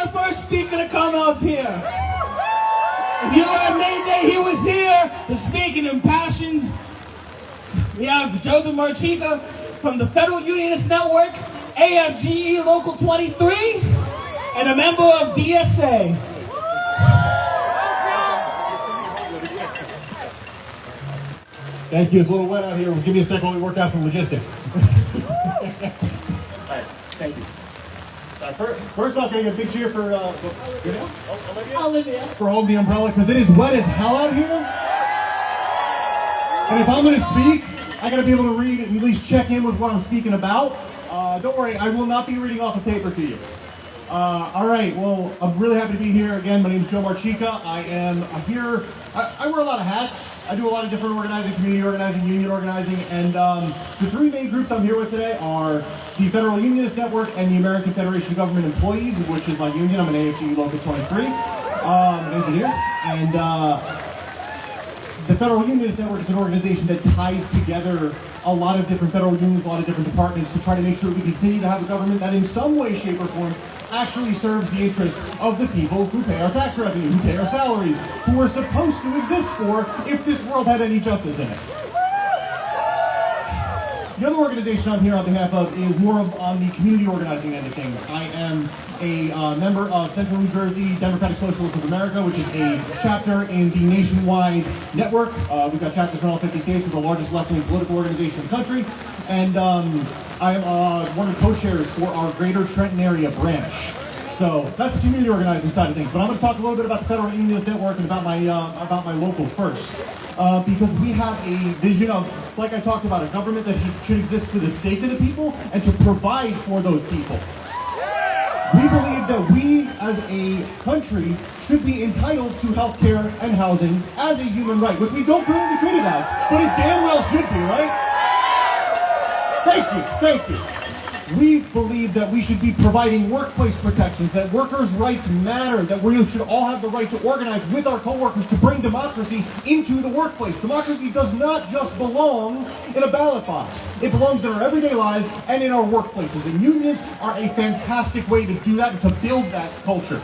our first speaker to come up here. If you were at May Day, he was here to speak in impassioned. We have Joseph Marchica from the Federal Unionist Network, AFGE Local 23, and a member of DSA. Thank you. It's a little wet out here. Give me a second while we work out some logistics. All right. Thank you. First off, can I get a big cheer for Olivia. For holding the umbrella, because it is wet as hell out here. And if I'm going to speak, I got to be able to read and at least check in with what I'm speaking about. Don't worry, I will not be reading off a paper to you. All right, well, I'm really happy to be here again. My name is Joe Marchica. I am here. I wear a lot of hats. I do a lot of different organizing, community organizing, union organizing, and the three main groups I'm here with today are the Federal Unionist Network and the American Federation of Government Employees, which is my union. I'm an AFGE Local 23, an engineer, and the Federal Unionist Network is an organization that ties together a lot of different federal unions, a lot of different departments to try to make sure we continue to have a government that in some way, shape, or form actually serves the interests of the people who pay our tax revenue, who pay our salaries, who we're supposed to exist for if this world had any justice in it. The other organization I'm here on behalf of is more on the community organizing end of things. I am a member of Central New Jersey Democratic Socialists of America, which is a chapter in the nationwide network. We've got chapters in all 50 states. We're the largest left-wing political organization in the country. And I am one of the co-chairs for our greater Trenton area branch. So that's the community organizing side of things. But I'm going to talk a little bit about the Federal Unionist Network and about my local first. Because we have a vision of, like I talked about, a government that should exist for the sake of the people and to provide for those people. We believe that we, as a country, should be entitled to health care and housing as a human right, which we don't currently treat it as, but it damn well should be, right? Thank you. We believe that we should be providing workplace protections, that workers' rights matter, that we should all have the right to organize with our coworkers to bring democracy into the workplace. Democracy does not just belong in a ballot box. It belongs in our everyday lives and in our workplaces. And unions are a fantastic way to do that and to build that culture.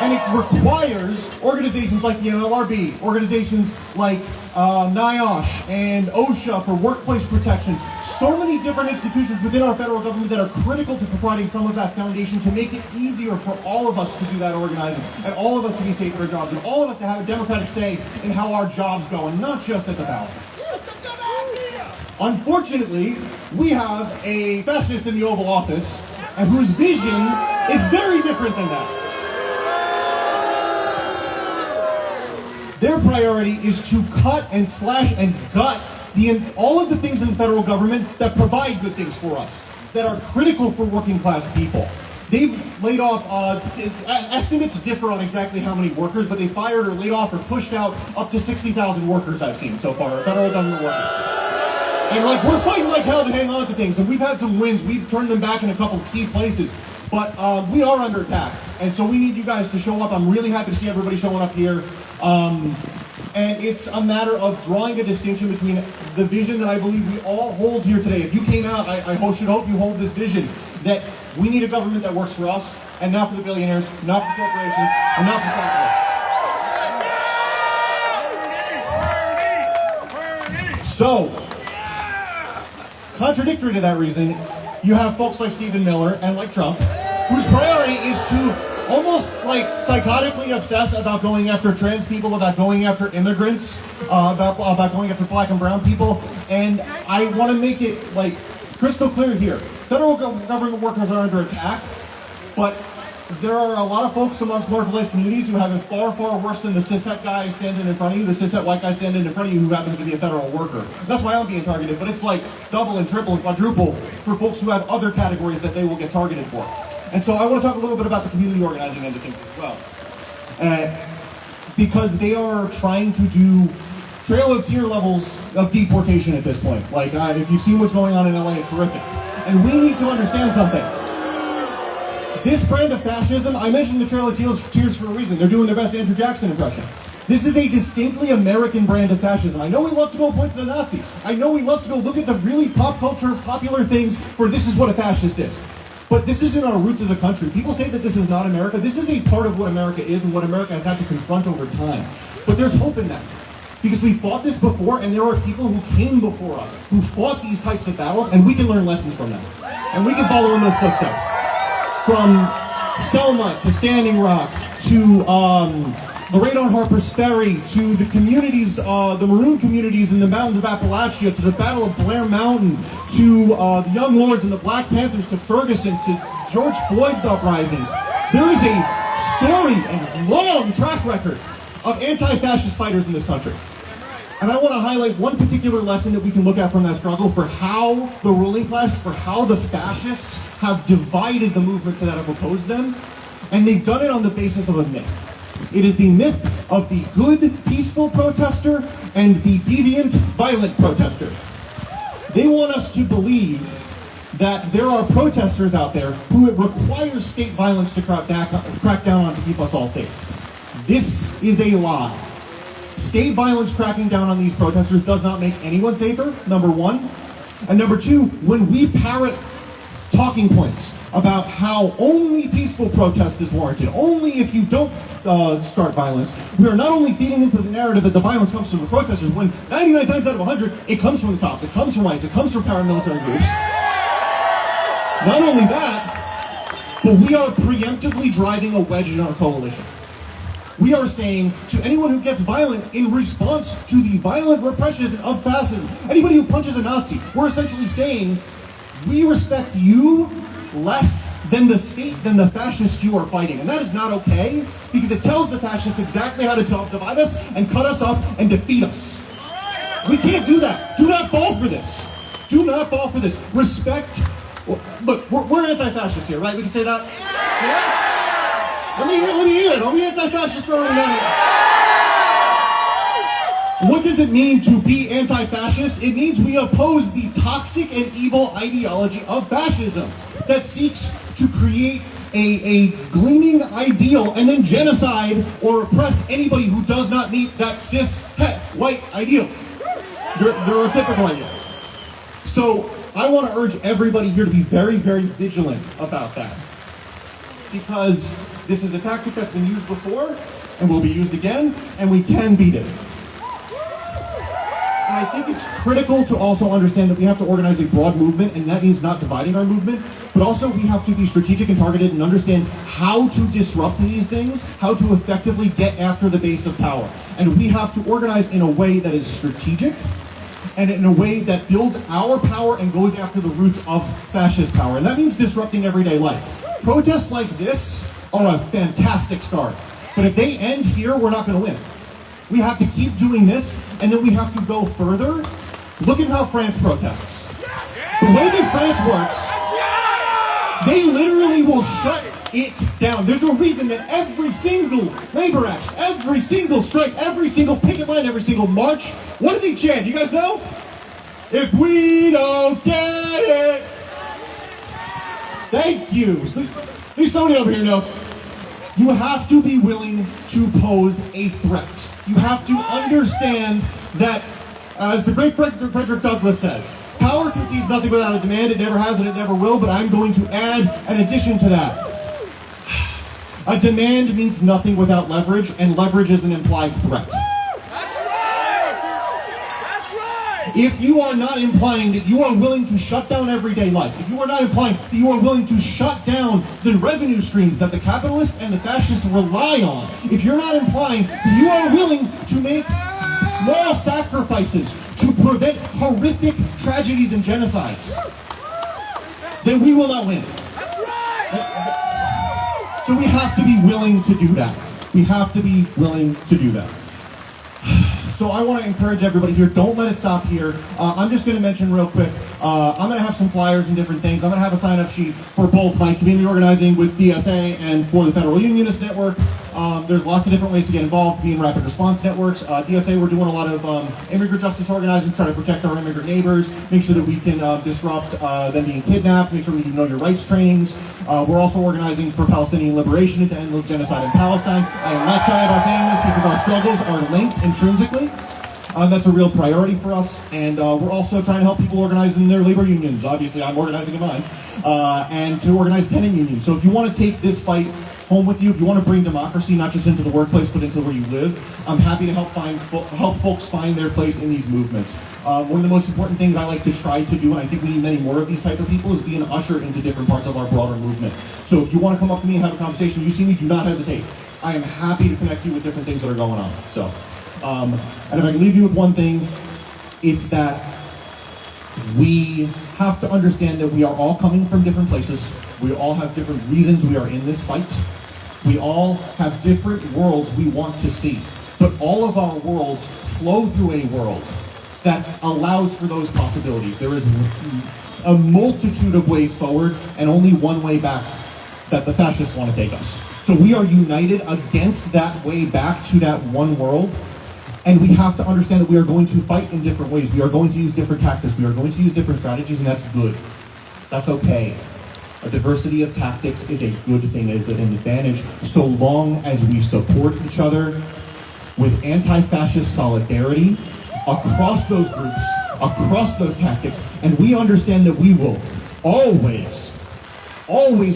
And it requires organizations like the NLRB, organizations like NIOSH and OSHA for workplace protections, so many different institutions within our federal government that are critical to providing some of that foundation to make it easier for all of us to do that organizing, and all of us to be safe for our jobs, and all of us to have a democratic say in how our jobs go, and not just at the ballot. Unfortunately, we have a fascist in the Oval Office, and whose vision is very different than that. Their priority is to cut and slash and gut all of the things in the federal government that provide good things for us, that are critical for working class people. They've laid off, estimates differ on exactly how many workers, but they fired or laid off or pushed out up to 60,000 workers I've seen so far, federal government workers. And we're fighting like hell to hang on to things, and we've had some wins. We've turned them back in a couple key places, but we are under attack. And so we need you guys to show up. I'm really happy to see everybody showing up here. And it's a matter of drawing a distinction between the vision that I believe we all hold here today. If you came out, I should hope you hold this vision that we need a government that works for us, and not for the billionaires, not for corporations, and not for capitalists. So, contradictory to that reason, you have folks like Stephen Miller and like Trump, whose priority is to almost like psychotically obsess about going after trans people, about going after immigrants, about going after black and brown people. And I want to make it like crystal clear here. Federal government workers are under attack, but there are a lot of folks amongst marginalized communities who have it far, far worse than the cishet guy standing in front of you, the cishet white guy standing in front of you who happens to be a federal worker. That's why I'm being targeted, but it's like double and triple and quadruple for folks who have other categories that they will get targeted for. And so I want to talk a little bit about the community organizing end of things as well. Because they are trying to do trail of tier levels of deportation at this point. Like, if you've seen what's going on in LA, it's horrific. And we need to understand something. This brand of fascism, I mentioned the Trail of Tears for a reason. They're doing their best Andrew Jackson impression. This is a distinctly American brand of fascism. I know we love to go point to the Nazis. I know we love to go look at the really pop culture popular things for this is what a fascist is. But this isn't our roots as a country. People say that this is not America. This is a part of what America is and what America has had to confront over time. But there's hope in that. Because we fought this before, and there are people who came before us who fought these types of battles, and we can learn lessons from them. And we can follow in those footsteps. From Selma to Standing Rock to the raid on Harper's Ferry to the communities, the maroon communities in the mountains of Appalachia, to the Battle of Blair Mountain, to the Young Lords and the Black Panthers, to Ferguson, to George Floyd's uprisings. There is a storied and long track record of anti-fascist fighters in this country. And I want to highlight one particular lesson that we can look at from that struggle for how the ruling class, for how the fascists have divided the movements that have opposed them. And they've done it on the basis of a myth. It is the myth of the good, peaceful protester and the deviant, violent protester. They want us to believe that there are protesters out there who it requires state violence to crack down on to keep us all safe. This is a lie. State violence cracking down on these protesters does not make anyone safer, number one. And number two, when we parrot talking points about how only peaceful protest is warranted, only if you don't start violence, we are not only feeding into the narrative that the violence comes from the protesters, when 99 times out of 100, it comes from the cops, it comes from ICE, it comes from paramilitary groups. Not only that, but we are preemptively driving a wedge in our coalition. We are saying to anyone who gets violent in response to the violent repression of fascism, anybody who punches a Nazi, we're essentially saying, we respect you less than the state, than the fascists you are fighting. And that is not okay, because it tells the fascists exactly how to divide us and cut us up and defeat us. We can't do that. Do not fall for this. Do not fall for this. Respect. Look, we're anti-fascists here, right? We can say that? Yeah? Let me hear it. Are we anti-fascist or not? What does it mean to be anti-fascist? It means we oppose the toxic and evil ideology of fascism that seeks to create a gleaming ideal and then genocide or oppress anybody who does not meet that cis, white ideal. They're a typical ideal. So I want to urge everybody here to be very, very vigilant about that. Because this is a tactic that's been used before and will be used again, and we can beat it. And I think it's critical to also understand that we have to organize a broad movement, and that means not dividing our movement, but also we have to be strategic and targeted and understand how to disrupt these things, how to effectively get after the base of power. And we have to organize in a way that is strategic, and in a way that builds our power and goes after the roots of fascist power. And that means disrupting everyday life. Protests like this are a fantastic start. But if they end here, we're not going to win. We have to keep doing this, and then we have to go further. Look at how France protests. The way that France works, they literally will shut it down. There's a reason that every single labor action, every single strike, every single picket line, every single march, what do they chant? You guys know? If we don't get it. Thank you. At least somebody over here knows. You have to be willing to pose a threat. You have to understand that, as the great Frederick Douglass says, power concedes nothing without a demand. It never has and it never will, but I'm going to add an addition to that. A demand means nothing without leverage, and leverage is an implied threat. If you are not implying that you are willing to shut down everyday life, if you are not implying that you are willing to shut down the revenue streams that the capitalists and the fascists rely on, if you're not implying that you are willing to make small sacrifices to prevent horrific tragedies and genocides, then we will not win. So we have to be willing to do that. We have to be willing to do that. So I want to encourage everybody here, don't let it stop here. I'm just going to mention real quick, I'm going to have some flyers and different things. I'm going to have a sign-up sheet for both my community organizing with DSA and for the Federal Unionist Network. There's lots of different ways to get involved, be in rapid response networks. DSA, we're doing a lot of immigrant justice organizing, trying to protect our immigrant neighbors, make sure that we can disrupt them being kidnapped, make sure we do know your rights trainings. We're also organizing for Palestinian liberation and to end the genocide in Palestine. I am not shy about saying this because our struggles are linked intrinsically. That's a real priority for us, and we're also trying to help people organize in their labor unions. Obviously, I'm organizing in mine. and to organize tenant unions. So if you want to take this fight home with you, if you want to bring democracy not just into the workplace but into where you live, I'm happy to help folks find their place in these movements. One of the most important things I like to try to do, and I think we need many more of these type of people, is be an usher into different parts of our broader movement. So if you want to come up to me and have a conversation, you see me, do not hesitate. I am happy to connect you with different things that are going on. So, and if I can leave you with one thing, it's that we have to understand that we are all coming from different places. We all have different reasons we are in this fight. We all have different worlds we want to see. But all of our worlds flow through a world that allows for those possibilities. There is a multitude of ways forward and only one way back that the fascists want to take us. So we are united against that way back to that one world. And we have to understand that we are going to fight in different ways. We are going to use different tactics. We are going to use different strategies, and that's good. That's okay. A diversity of tactics is a good thing, is an advantage, so long as we support each other with anti-fascist solidarity across those groups, across those tactics, and we understand that we will always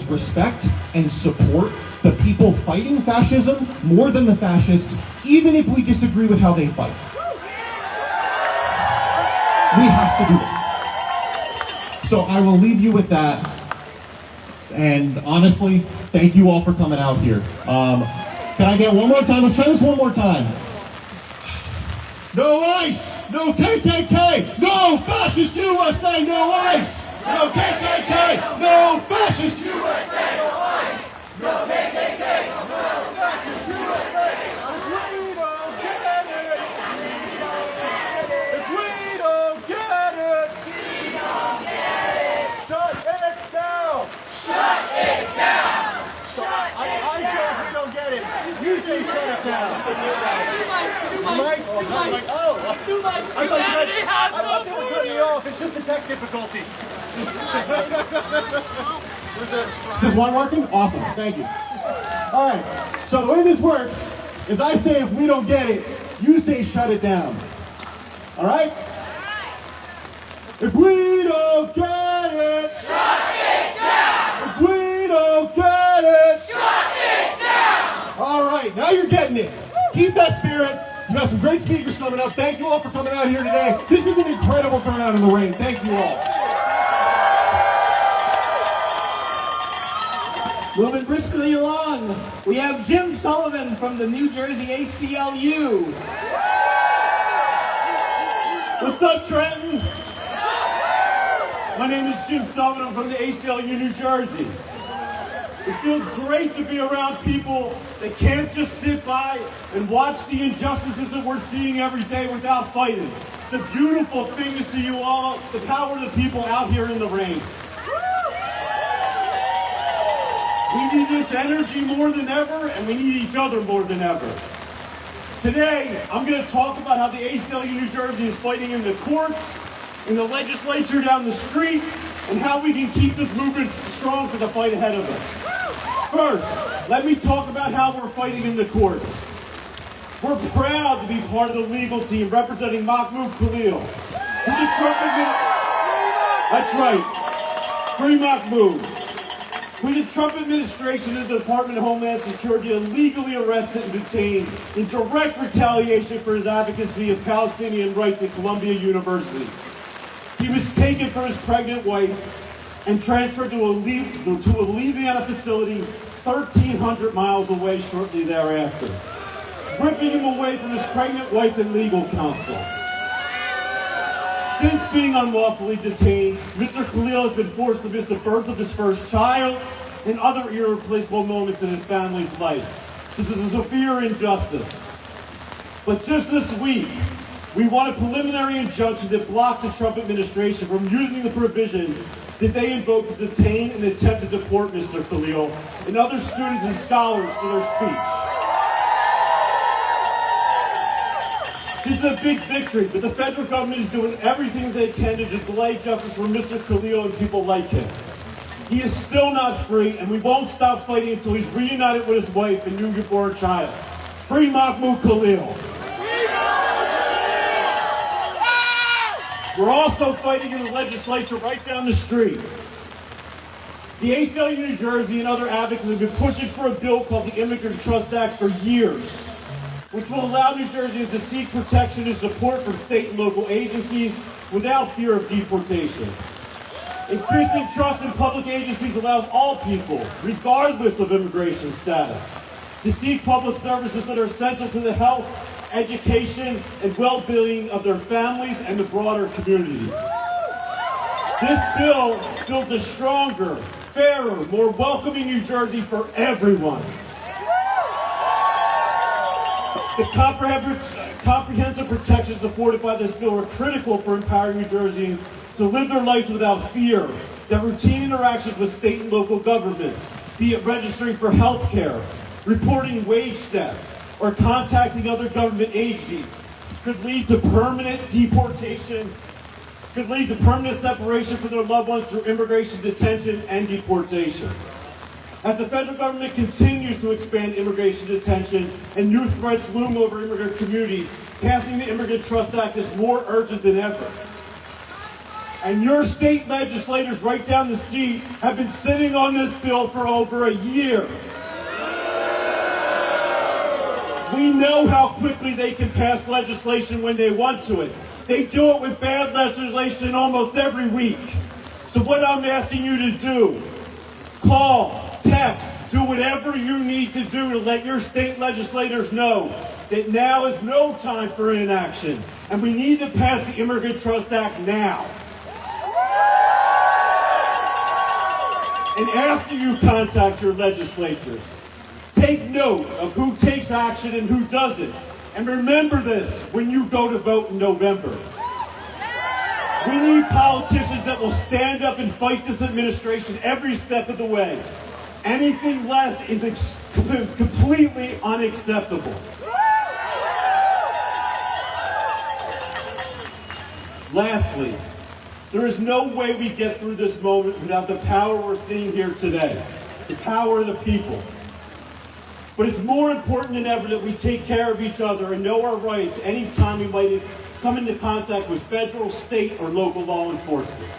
respect and support the people fighting fascism more than the fascists, even if we disagree with how they fight. We have to do this. So I will leave you with that. And honestly, thank you all for coming out here. Can I get one more time? Let's try this one more time. No ICE! No KKK! No fascist USA! No ICE! No KKK! No fascist USA! No ICE! No KKK! No fascist USA! We don't get it! If we don't get it! We don't get it! Shut it down! Shut it down! I said we don't get it. You say shut it down. I thought they were cutting me off. It's just the tech difficulty. Is this one working? Awesome. Thank you. All right. So the way this works is I say if we don't get it, you say shut it down. All right? If we don't get it, shut it down. If we don't get it, shut it down. All right. Now you're getting it. Keep that spirit. You got some great speakers coming up. Thank you all for coming out here today. This is an incredible turnout in the rain. Thank you all. Moving briskly along, we have Jim Sullivan from the New Jersey ACLU. What's up, Trenton? My name is Jim Sullivan. I'm from the ACLU, New Jersey. It feels great to be around people that can't just sit by and watch the injustices that we're seeing every day without fighting. It's a beautiful thing to see you all, the power of the people out here in the rain. We need this energy more than ever, and we need each other more than ever. Today, I'm going to talk about how the ACLU New Jersey is fighting in the courts, in the legislature down the street, and how we can keep this movement strong for the fight ahead of us. First, let me talk about how we're fighting in the courts. We're proud to be part of the legal team representing Mahmoud Khalil. That's right, free Mahmoud. Who the Trump administration and the Department of Homeland Security illegally arrested and detained in direct retaliation for his advocacy of Palestinian rights at Columbia University. He was taken from his pregnant wife and transferred to a Louisiana facility 1,300 miles away shortly thereafter, ripping him away from his pregnant wife and legal counsel. Since being unlawfully detained, Mr. Khalil has been forced to miss the birth of his first child and other irreplaceable moments in his family's life. This is a severe injustice. But just this week, we won a preliminary injunction that blocked the Trump administration from using the provision that they invoked to detain and attempt to deport Mr. Khalil and other students and scholars for their speech. This is a big victory, but the federal government is doing everything they can to delay justice for Mr. Khalil and people like him. He is still not free, and we won't stop fighting until he's reunited with his wife and newborn child. Free Mahmoud Khalil. We're also fighting in the legislature right down the street. The ACLU New Jersey and other advocates have been pushing for a bill called the Immigrant Trust Act for years, which will allow New Jerseyans to seek protection and support from state and local agencies without fear of deportation. Increasing trust in public agencies allows all people, regardless of immigration status, to seek public services that are essential to the health, education, and well-being of their families and the broader community. This bill builds a stronger, fairer, more welcoming New Jersey for everyone. The comprehensive protections afforded by this bill are critical for empowering New Jerseyans to live their lives without fear that routine interactions with state and local governments, be it registering for health care, reporting wage theft, or contacting other government agencies, could lead to permanent deportation, could lead to permanent separation from their loved ones through immigration detention and deportation. As the federal government continues to expand immigration detention and new threats loom over immigrant communities, passing the Immigrant Trust Act is more urgent than ever. And your state legislators right down the street have been sitting on this bill for over a year. We know how quickly they can pass legislation when they want to it. They do it with bad legislation almost every week. So what I'm asking you to do, call, text, do whatever you need to do to let your state legislators know that now is no time for inaction, and we need to pass the Immigrant Trust Act now. And after you contact your legislatures, take note of who takes action and who doesn't. And remember this when you go to vote in November. We need politicians that will stand up and fight this administration every step of the way. Anything less is completely unacceptable. Lastly, there is no way we get through this moment without the power we're seeing here today, the power of the people. But it's more important than ever that we take care of each other and know our rights anytime we might come into contact with federal, state, or local law enforcement.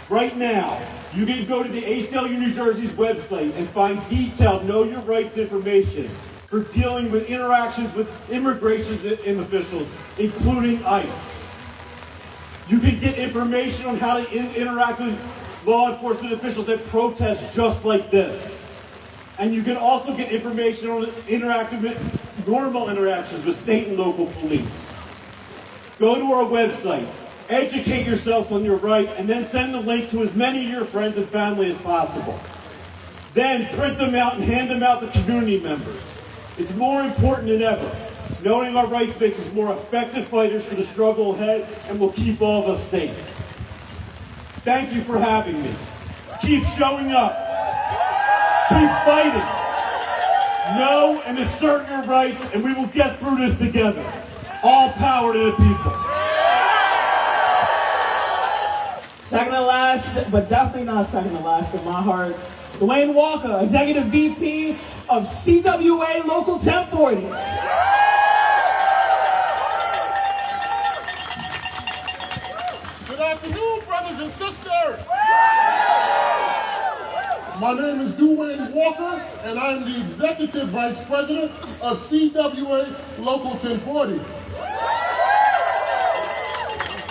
Right now, you can go to the ACLU New Jersey's website and find detailed Know Your Rights information for dealing with interactions with immigration officials, including ICE. You can get information on how to interact with law enforcement officials at protests just like this. And you can also get information on normal interactions with state and local police. Go to our website, educate yourself on your right, and then send the link to as many of your friends and family as possible. Then print them out and hand them out to community members. It's more important than ever. Knowing our rights makes us more effective fighters for the struggle ahead and will keep all of us safe. Thank you for having me. Keep showing up. Keep fighting. Know and assert your rights, and we will get through this together. All power to the people. Second to last, but definitely not second to last in my heart, Duwaine Walker, Executive VP of CWA Local 1040. Good afternoon, brothers and sisters. My name is Duwaine Walker, and I am the Executive Vice President of CWA Local 1040.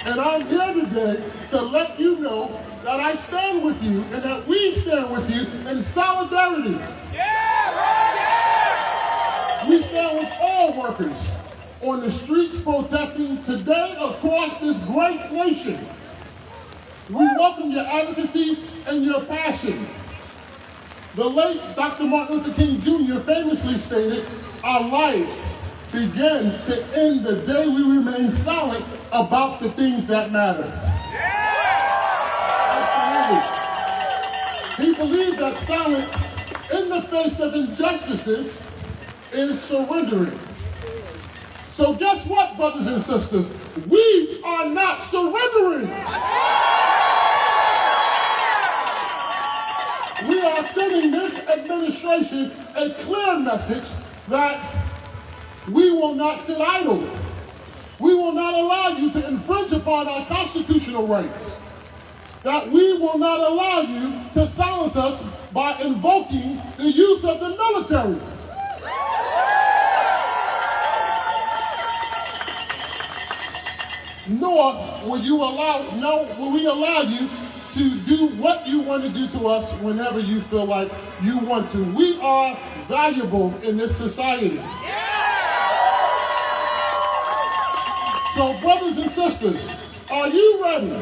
And I'm here today to let you know that I stand with you and that we stand with you in solidarity. We stand with all workers on the streets protesting today across this great nation. We welcome your advocacy and your passion. The late Dr. Martin Luther King Jr. famously stated, "Our lives begin to end the day we remain silent about the things that matter." Absolutely. He believed that silence in the face of injustices is surrendering. So guess what, brothers and sisters? We are not surrendering. We are sending this administration a clear message that we will not sit idle. We will not allow you to infringe upon our constitutional rights. that we will not allow you to silence us by invoking the use of the military. Nor will we allow you to do what you want to do to us whenever you feel like you want to. We are valuable in this society. So, brothers and sisters, are you ready?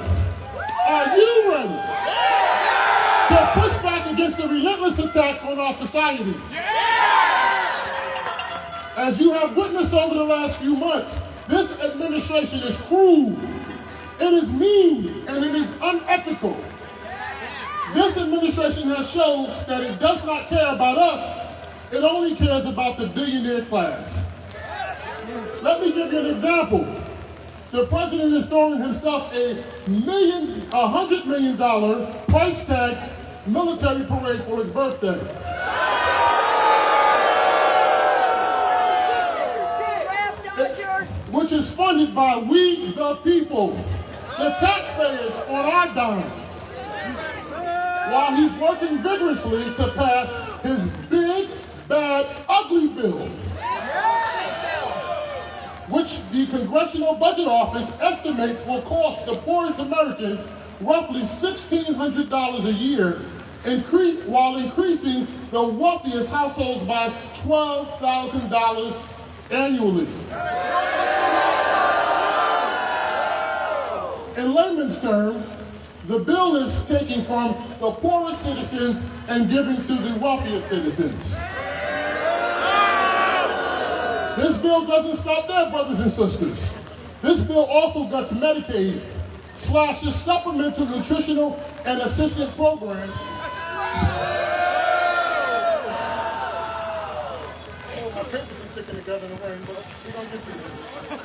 Are you ready to push back against the relentless attacks on our society? As you have witnessed over the last few months, this administration is cruel, it is mean, and it is unethical. This administration has shown that it does not care about us, it only cares about the billionaire class. Let me give you an example. The president is throwing himself a $100 million price tag military parade for his birthday. Which is funded by we the people, the taxpayers on our dime, while he's working vigorously to pass his big, bad, ugly bill, which the Congressional Budget Office estimates will cost the poorest Americans roughly $1,600 a year, while increasing the wealthiest households by $12,000 annually. In layman's terms, the bill is taking from the poorest citizens and giving to the wealthiest citizens. This bill doesn't stop there, brothers and sisters. This bill also guts Medicaid, slashes supplemental nutritional and assistance programs. My papers are sticking together in the rain, but we're going to get through this.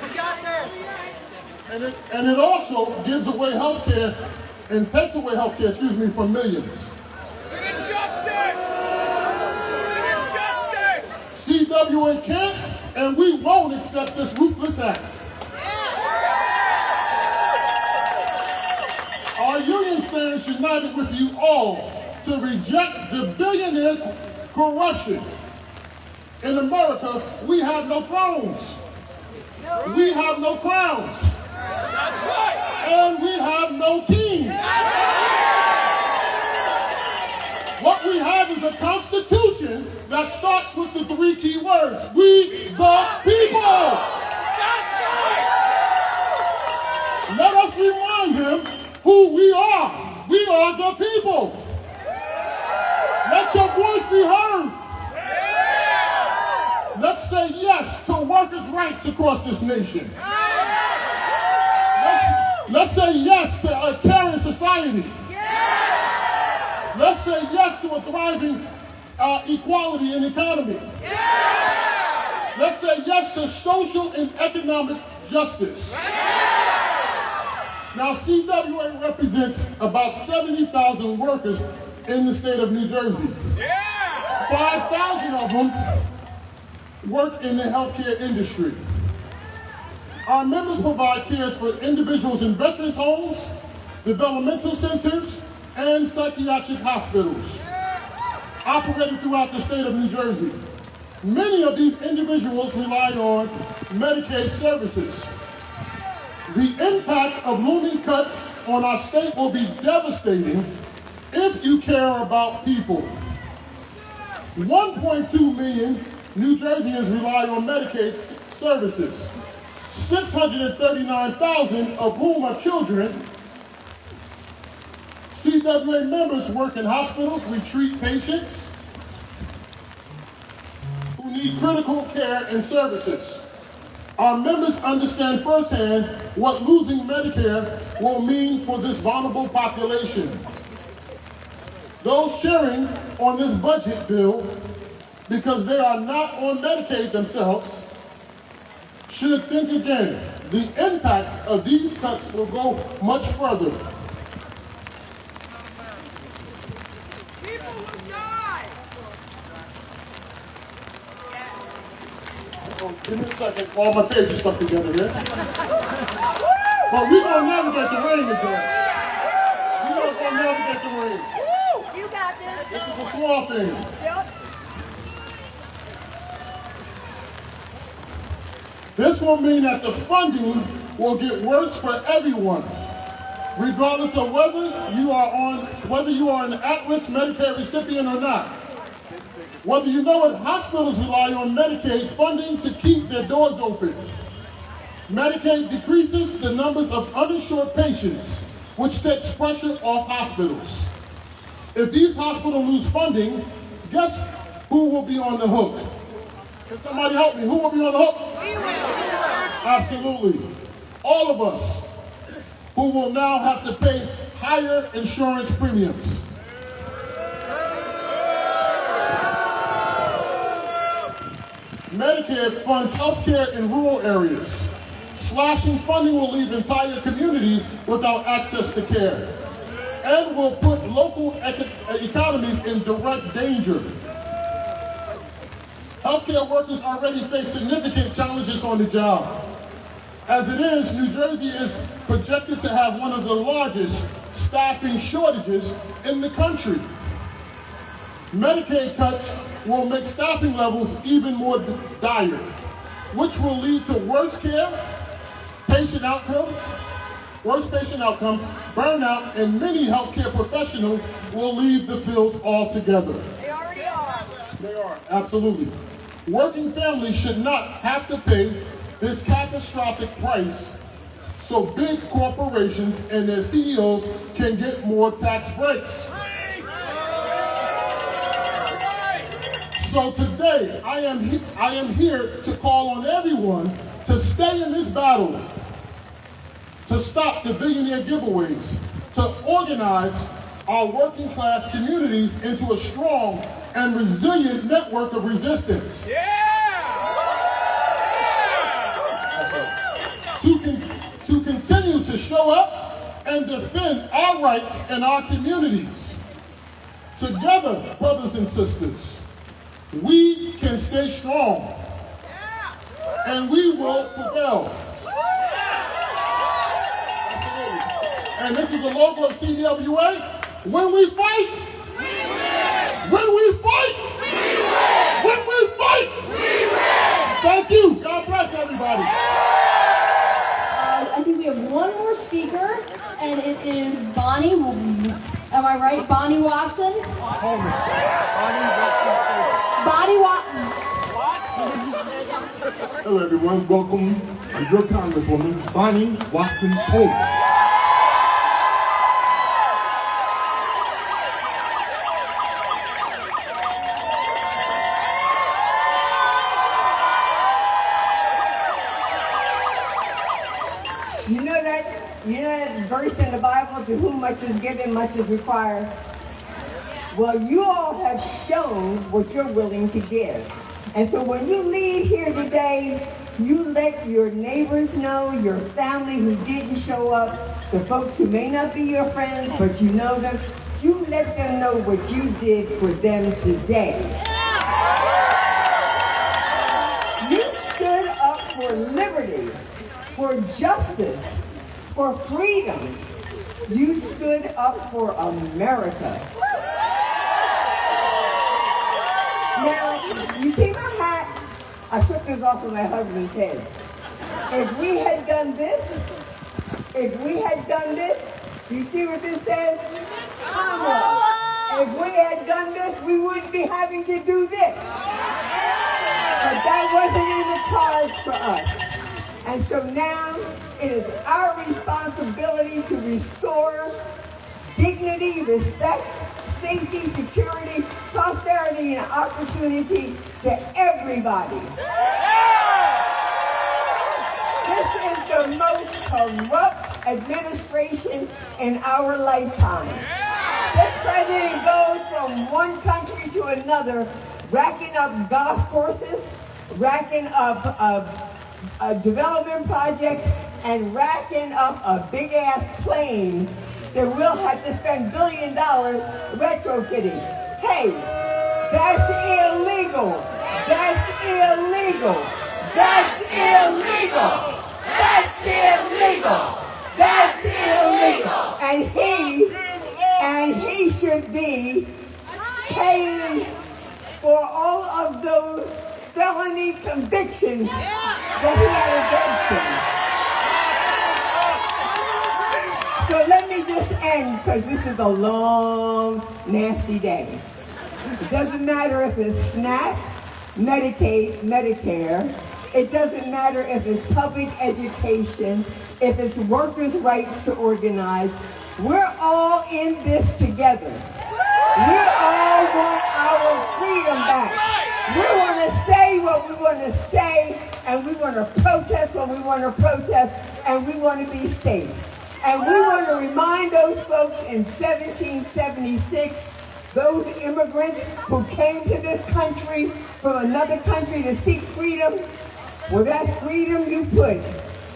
We got this. And it also gives away health care and takes away health care, from millions. It's an injustice! It's an injustice! CWA can't and we won't accept this ruthless act. Our union stands united with you all to reject the billionaire corruption. In America, we have no thrones. We have no crowns. That's right! And we have no king. What we have is a constitution that starts with the three key words: we the people. That's right! Let us remind him who we are. We are the people. Let your voice be heard. Let's say yes to workers' rights across this nation. Let's say yes to a caring society. Let's say yes to a thriving equality and economy. Let's say yes to social and economic justice. Now, CWA represents about 70,000 workers in the state of New Jersey. 5,000 of them work in the healthcare industry. Our members provide care for individuals in veterans' homes, developmental centers, and psychiatric hospitals operating throughout the state of New Jersey. Many of these individuals rely on Medicaid services. The impact of looming cuts on our state will be devastating if you care about people. 1.2 million New Jerseyans rely on Medicaid services, 639,000 of whom are children. CWA members work in hospitals. We treat patients who need critical care and services. Our members understand firsthand what losing Medicare will mean for this vulnerable population. Those cheering on this budget bill because they are not on Medicaid themselves should think again. The impact of these cuts will go much further. People will die! Oh, give me a second. All my pages stuck together here. But we're going to navigate the rain again. We're going to I'll never get the ring. Woo! You got this. This is a small thing. Yep. This will mean that the funding will get worse for everyone, regardless of whether you are an at-risk Medicaid recipient or not. Whether you know it, hospitals rely on Medicaid funding to keep their doors open. Medicaid decreases the numbers of uninsured patients, which takes pressure off hospitals. If these hospitals lose funding, guess who will be on the hook? Can somebody help me? Who will be on the hook? We will. Absolutely. All of us who will now have to pay higher insurance premiums. Medicare funds healthcare in rural areas. Slashing funding will leave entire communities without access to care and will put local economies in direct danger. Healthcare workers already face significant challenges on the job. As it is, New Jersey is projected to have one of the largest staffing shortages in the country. Medicaid cuts will make staffing levels even more dire, which will lead to worse patient outcomes, burnout, and many healthcare professionals will leave the field altogether. They already are. They are, absolutely. Working families should not have to pay this catastrophic price so big corporations and their CEOs can get more tax breaks. So today, I am here to call on everyone to stay in this battle, to stop the billionaire giveaways, to organize our working class communities into a strong and resilient network of resistance. To continue to show up and defend our rights in our communities. Together, brothers and sisters, we can stay strong and we will prevail. And this is the logo of CWA. When we fight, we win. When we fight, we win. When we fight, we win. Thank you. God bless everybody. I think we have one more speaker, and it is Bonnie. Am I right? Bonnie Watson? Bonnie Watson. Hello, everyone. Welcome to your Congresswoman, Bonnie Watson-Coleman. You know that verse in the Bible, to whom much is given, much is required? Well, you all have shown what you're willing to give. And so when you leave here today, you let your neighbors know, your family who didn't show up, the folks who may not be your friends, but you know them, you let them know what you did for them today. You stood up for liberty, for justice, for freedom. You stood up for America. Now, you see my hat? I took this off of my husband's head. If we had done this, you see what this says? If we had done this, we wouldn't be having to do this. But that wasn't in the cards for us. And so now, it is our responsibility to restore dignity, respect, safety, security, prosperity, and opportunity to everybody. This is the most corrupt administration in our lifetime. This president goes from one country to another, racking up golf courses, racking up development projects, and racking up a big-ass plane that we'll have to spend $1 billion retrofitting. Hey, that's illegal. That's illegal. That's illegal. That's illegal. That's illegal. And he should be paying for all of those felony convictions that he had against him. So let me just end, because this is a long, nasty day. It doesn't matter if it's SNAP, Medicaid, Medicare. It doesn't matter if it's public education, if it's workers' rights to organize. We're all in this together. We all want our freedom back. We want to say what we want to say, and we want to protest what we want to protest, and we want to be safe. And we want to remind those folks in 1776, those immigrants who came to this country from another country to seek freedom, well, that freedom you put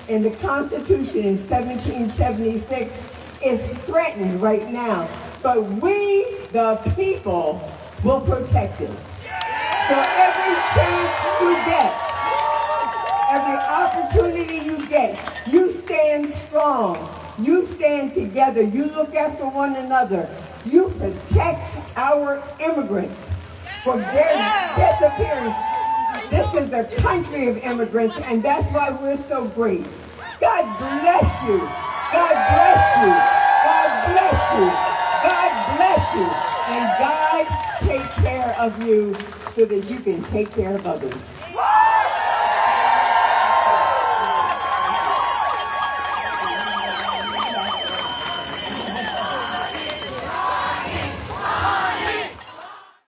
in the Constitution in 1776 is threatened right now. But we, the people, will protect it. So every chance you get, every opportunity you get, you stand strong. You stand together. You look after one another. You protect our immigrants from their disappearance. This is a country of immigrants, and that's why we're so great. God bless you. God bless you. God bless you. God bless you. And God take care of you so that you can take care of others.